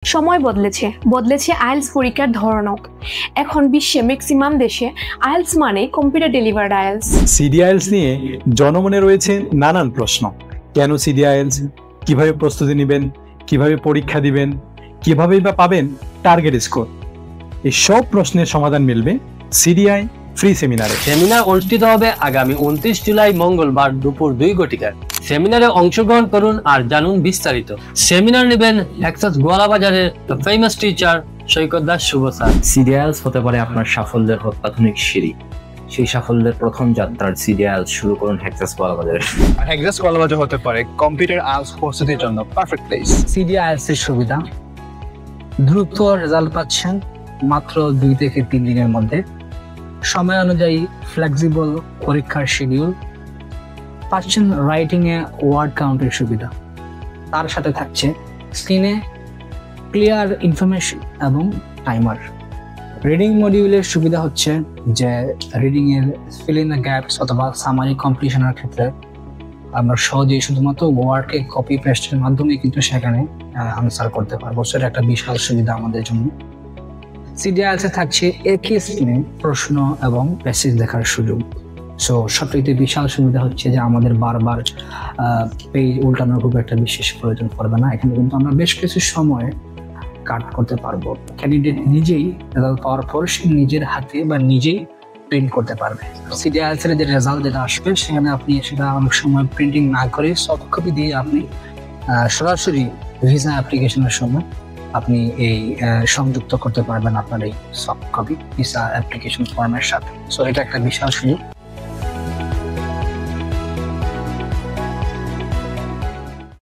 সময় বদলেছে, বদলেছে আইএলটিএস পরীক্ষার ধরনও। এখন বিশ্বে ম্যাক্সিমাম দেশে আইএলটিএস মানে কম্পিউটার ডেলিভার্ড আইএলটিএস। সিডিআইএলটিএস নিয়ে জনমনে রয়েছে নানান প্রশ্ন। কেন সিডিআইএলটিএস, কিভাবে প্রস্তুতি নেবেন, কিভাবে পরীক্ষা দিবেন, কিভাবেই বা পাবেন টার্গেট স্কোর? এই সব প্রশ্নের সমাধান মিলবে সিডিআই ফ্রি সেমিনারে। সেমিনার অনুষ্ঠিত হবে আগামী 29 জুলাই মঙ্গলবার দুপুর 2 ঘটিকায়। সেমিনারে অংশগ্রহণ করুন আর জানুন বিস্তারিত। সেমিনার নেবেন হেক্সাস গোয়ালাবাজারের ফেমাস টিচার সৈকত দাস শুভ স্যার। সিডিআইএলটিএস হতে পারে আপনার সাফল্যের অত্যাধুনিক সিঁড়ি। সেই সাফল্যের প্রথম যাত্রার সিডিআইএলটিএস শুরু করুন হেক্সাস গোয়ালাবাজারে। আর হেক্সাস গোয়ালাবাজার হতে পারে কম্পিউটার আইএলটিএস প্রস্তুতির জন্য পারফেক্ট প্লেস। সিডিআইএলটিএস এর সুবিধা, দ্রুত রেজাল্ট পাচ্ছেন মাত্র 2 থেকে 3 দিনের মধ্যে, সময় অনুযায়ী ফ্লেক্সিবল পরীক্ষার শিডিউল পাচ্ছেন, রাইটিং এ ওয়ার্ড কাউন্টের সুবিধা, তার সাথে থাকছে স্ক্রিনে ক্লিয়ার ইনফরমেশন এবং টাইমার। রিডিং মডিউলের সুবিধা হচ্ছে যে রিডিং এর ফিল ইন দ্য গ্যাপস অথবা সামারি কমপ্লিশনের ক্ষেত্রে আমরা সহজেই শুধুমাত্র ওয়ার্ডকে কপি পেস্টের মাধ্যমে কিন্তু সেখানে আনসার করতে পারবো। সেটা একটা বিশাল সুবিধা আমাদের জন্য। সিডিআইএলটিএস থাকছে একই স্ক্রিনে প্রশ্ন এবং প্যাসেজ দেখার সুযোগ। সো সবচেয়ে বিশাল সুবিধা হচ্ছে যে আমাদের বারবার পেজ উল্টানোর খুব একটা বিশেষ প্রয়োজন পড়বে না। এখানে কিন্তু আমরা বেশ কিছু সময় কাট করতে পারবো। ক্যান্ডিডেট নিজেই রেজাল্ট পাওয়ার পর সে নিজের হাতে বা নিজেই প্রিন্ট করতে পারবে। সিডিআইএলটিএস এর যে রেজাল্ট যেটা আসবে সেখানে আপনি সেটা অনেক সময় প্রিন্টিং না করে সফট কপি দিয়ে আপনি সরাসরি ভিসা অ্যাপ্লিকেশনের সময় আপনি এই সংযুক্ত করতে পারবেন আপনার এই সফট কপি ভিসা অ্যাপ্লিকেশন ফর্মের সাথে। সো এটা একটা বিশাল সুযোগ।